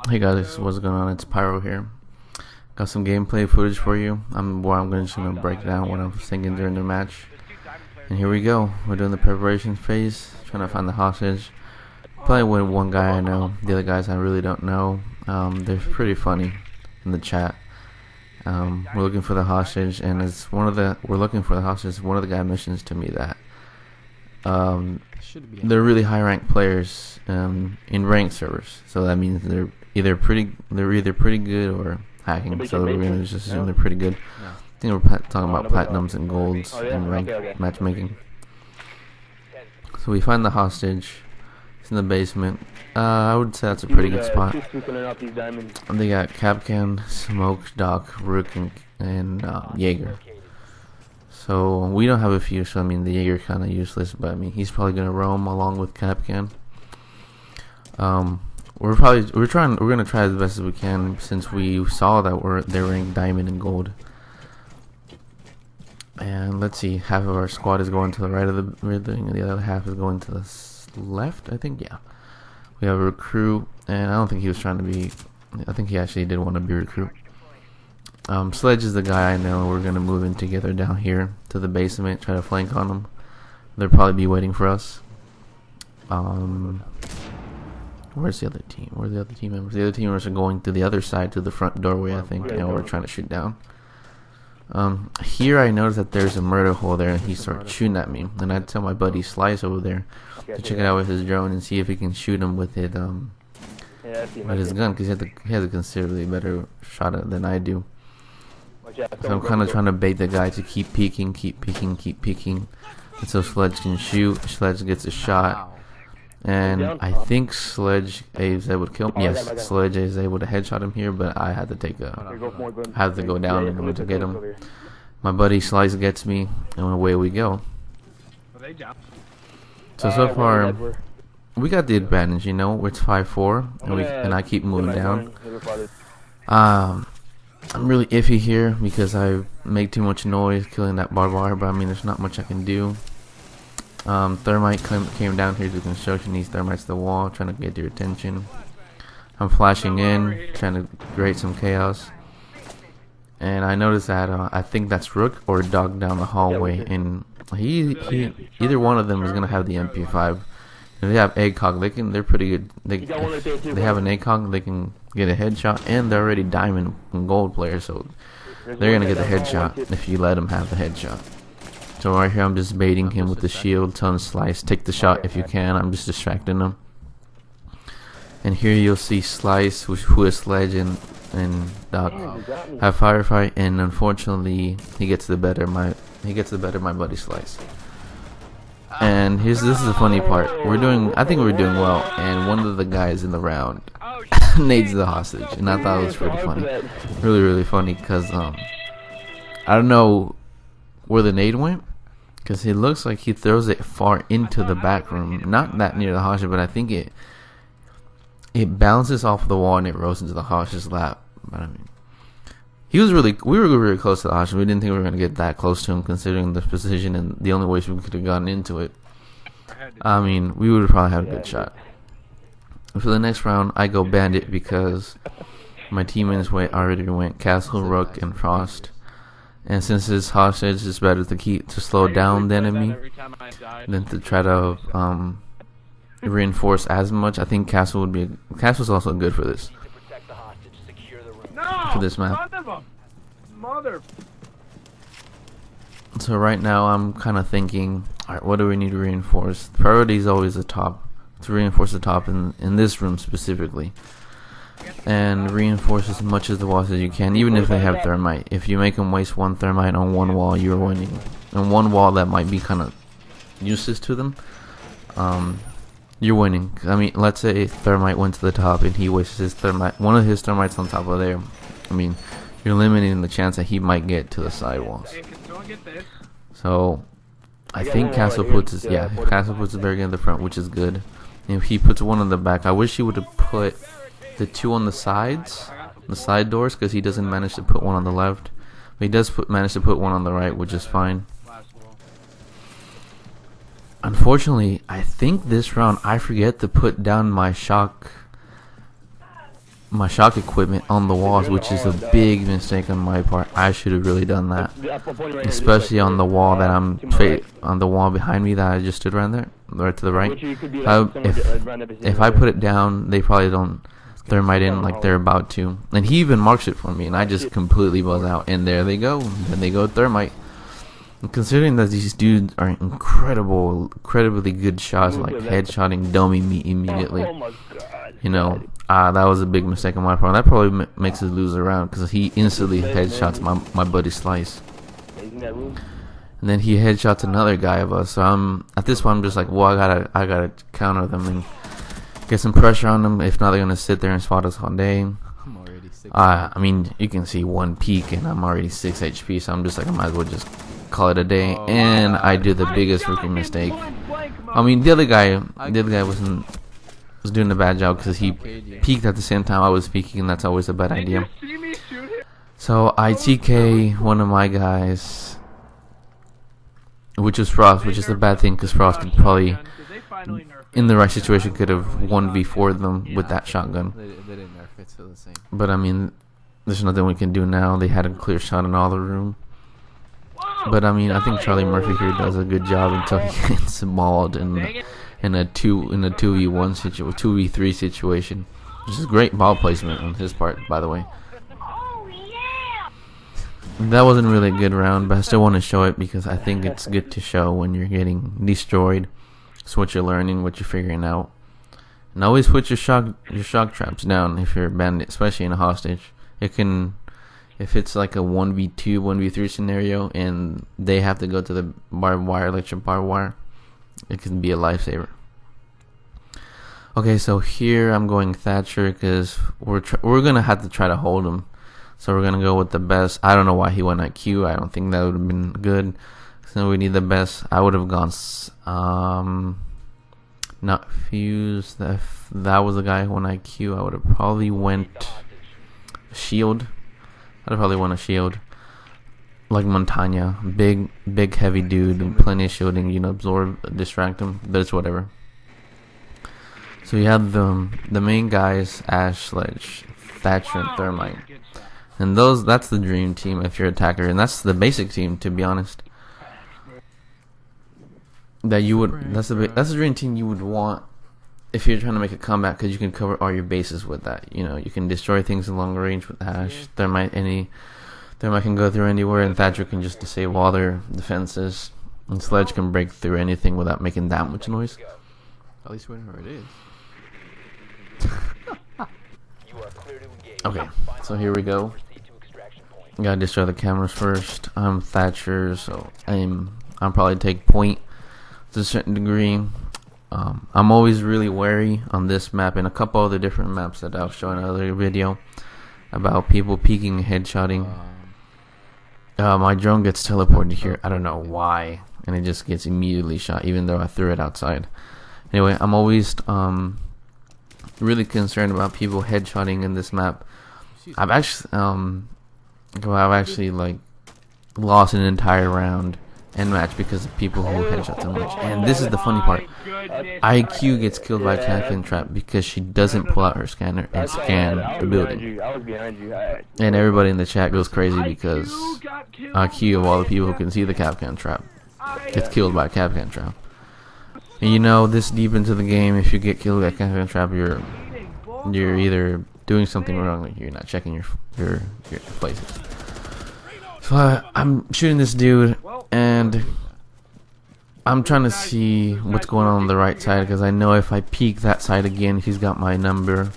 Hey guys, what's going on? It's Pyro here. Got some gameplay footage for you. I'm just gonna break down what I was thinking during the match. And here we go. We're doing the preparation phase, trying to find the hostage. Playing with one guy I know. The other guys I really don't know. They're pretty funny in the chat. We're looking for the hostage, and we're looking for the hostage. One of the guy mentions to me that they're really high ranked players in ranked servers. So that means they're either pretty good or hacking. So we're gonna just assume they're pretty good. I think we're talking about platinums and golds in ranked matchmaking. So we find the hostage. It's in the basement. I would say that's a pretty good spot. They got Capcan, Smoke, Doc, Rook, and Jaeger. So we don't have a few, so I mean the Jaeger kind of useless, but I mean he's probably gonna roam along with Capcan. We're gonna try as best as we can since we saw that they're ranked diamond and gold. And let's see, half of our squad is going to the right of the building, and the other half is going to the left. I think, yeah. We have a recruit, and I don't think he was trying to be. I think he actually did want to be a recruit. Sledge is the guy I know. We're gonna move in together down here to the basement, try to flank on them. They'll probably be waiting for us. Where's the other team? Where are the other team members? The other team members are going to the other side, to the front doorway, I think, and we're trying to shoot down. Here I noticed that there's a murder hole there, and he started shooting at me. And I tell my buddy Slice over there to check it out with his drone and see if he can shoot him with his gun, because he has a considerably better shot than I do. So I'm kind of trying to bait the guy to keep peeking, and so Sledge can shoot. Sledge gets a shot, and I think Sledge is able to kill him. Yes, Sledge is able to headshot him here, but I had to go down in order to get him. My buddy Slice gets me, and away we go. So far, we got the advantage, you know. It's 5-4, and I keep moving down. I'm really iffy here because I make too much noise killing that barbed wire, but I mean there's not much I can do. Thermite came down here to construction. These thermites to the wall, trying to get your attention. I'm flashing in, trying to create some chaos. And I noticed that I think that's Rook or Dog down the hallway, and either one of them is gonna have the MP5. If they have ACOG, they're pretty good. If they have an ACOG, they can get a headshot, and they're already diamond and gold players, so they're gonna get the headshot if you let them have the headshot. So right here, I'm just baiting him with the shield, telling Slice, take the shot if you can. I'm just distracting him. And here you'll see Slice, who is Sledge and Doc, have firefight, and unfortunately, he gets the better of my buddy Slice. And this is the funny part. I think we're doing well, and one of the guys in the round nades the hostage, and I thought it was pretty funny, really funny, because I don't know where the nade went, because it looks like he throws it far into the back room, not that near the hostage, but I think it bounces off the wall and it rolls into the hostage's lap. But I mean, we were really close to the hostage. We didn't think we were going to get that close to him, considering the position and the only way we could have gotten into it. I mean, we would have probably had a good shot. For the next round, I go Bandit because my teammates already went Castle, Rook, and Frost. And since this hostage, it's better to slow down the enemy than to try to reinforce as much. I think Castle's also good for this. For this map. So right now I'm kind of thinking, alright, what do we need to reinforce? The priority is always the top, to reinforce the top in this room specifically, and reinforce as much of the walls as you can, even if they have thermite. If you make them waste one thermite on one wall, you're winning. And one wall that might be kind of useless to them, you're winning. I mean, let's say thermite went to the top and he wastes one of his thermites on top of there. I mean, you're limiting the chance that he might get to the side walls. So I think Castle puts his barricade in the front, which is good. And if he puts one on the back, I wish he would have put the two on the sides, the side doors, because he doesn't manage to put one on the left. But he does manage to put one on the right, which is fine. Unfortunately, I think this round I forget to put down my shock my shock equipment on the walls, which is a big mistake on my part. I should have really done that, especially on the wall that on the wall behind me that I just stood around there, right to the right. If I put it down, they probably don't thermite in like they're about to, and he even marks it for me, and I just completely buzz out, and there they go. Then they go thermite. And considering that these dudes are incredibly good shots, like headshotting, doming me immediately, you know, that was a big mistake on my part. That probably makes us lose a round because he instantly headshots my buddy Slice, and then he headshots another guy of us. So at this point I'm just like, well, I gotta counter them and get some pressure on them. If not, they're gonna sit there and spot us all day. I mean, you can see one peak and I'm already 6 HP, so I'm just like, I might as well just call it a day. And I did the biggest rookie mistake. I mean, the other guy was doing a bad job because he peeked at the same time I was peeking, and that's always a bad idea. So I TK one of my guys, which was Frost, which is a bad thing because Frost could probably, in the right situation, could have 1v4'd them with that shotgun. But I mean, there's nothing we can do now. They had a clear shot in all the room. But I mean, I think Charlie Murphy here does a good job until he gets mauled in a 2v1 situation, 2v3 situation, which is great ball placement on his part, by the way. That wasn't really a good round, but I still want to show it because I think it's good to show when you're getting destroyed. It's what you're learning, what you're figuring out. And always put your shock traps down if you're a bandit, especially in a hostage. It can, if it's like a 1v2, 1v3 scenario, and they have to go to the barbed wire, electric barbed wire, it can be a lifesaver. Okay, so here I'm going Thatcher because we're gonna have to try to hold him. So we're gonna go with the best. I don't know why he went IQ. I don't think that would have been good. So we need the best. I would have gone not Fuse. If that was the guy who went IQ, I would have probably went Shield. I'd probably went a Shield. Like Montagna, big heavy dude, plenty of shielding, you know, absorb, distract him, but it's whatever. So you have the main guys, Ash, Sledge, Thatcher, and Thermite, and that's the dream team if you're an attacker, and that's the basic team, to be honest. That's the dream team you would want if you're trying to make a comeback, because you can cover all your bases with that. You know, you can destroy things in long range with Ash, Thermite can go through anywhere, and Thatcher can just disable all their defenses, and Sledge can break through anything without making that much noise. At least we know where it is. Okay, so here we go. Gotta destroy the cameras first. I'm Thatcher, so I'm probably take point to a certain degree. I'm always really wary on this map and a couple other different maps that I'll show in another video about people peeking and headshotting. My drone gets teleported here. I don't know why, and it just gets immediately shot, even though I threw it outside. Anyway, I'm always really concerned about people headshotting in this map. I've actually like lost an entire round and match because of people who headshot so much. And this is the funny part. IQ gets killed by a Capcan trap because she doesn't pull out her scanner and scan the building. And everybody in the chat goes crazy because IQ, of all the people who can see the Capcan trap, gets killed by a Capcan trap. And you know, this deep into the game, if you get killed by a Capcan trap, you're either doing something wrong, like you're not checking your places. So I'm shooting this dude, and I'm trying to see what's going on the right side, because I know if I peek that side again, he's got my number.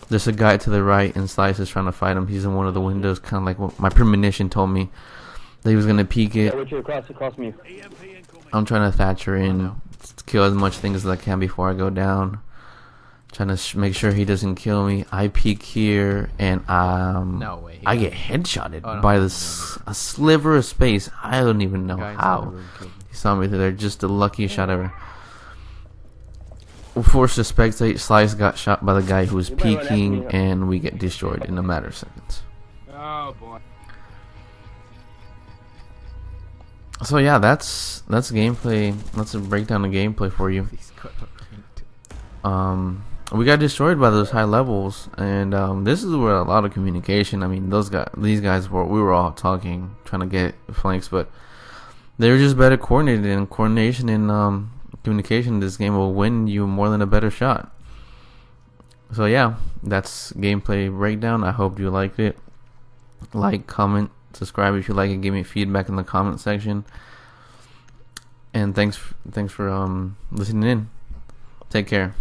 There's a guy to the right, and Slice is trying to fight him. He's in one of the windows, kind of like what my premonition told me that he was gonna peek it. I'm trying to Thatcher in, kill as much things as I can before I go down. Trying to make sure he doesn't kill me. I peek here, and I get headshotted by a sliver of space. I don't even know how. He saw me through there. Just the luckiest shot ever. We're forced to spectate. Slice got shot by the guy who was peeking, and we get destroyed in a matter of seconds. Oh boy. So yeah, that's gameplay. That's a breakdown of gameplay for you. we got destroyed by those high levels, and this is where a lot of communication. I mean, these guys we were all talking, trying to get flanks, but they were just better coordinated. And coordination and communication in this game will win you more than a better shot. So yeah, that's gameplay breakdown. I hope you liked it. Like, comment, subscribe if you like it. Give me feedback in the comment section. And thanks for listening in. Take care.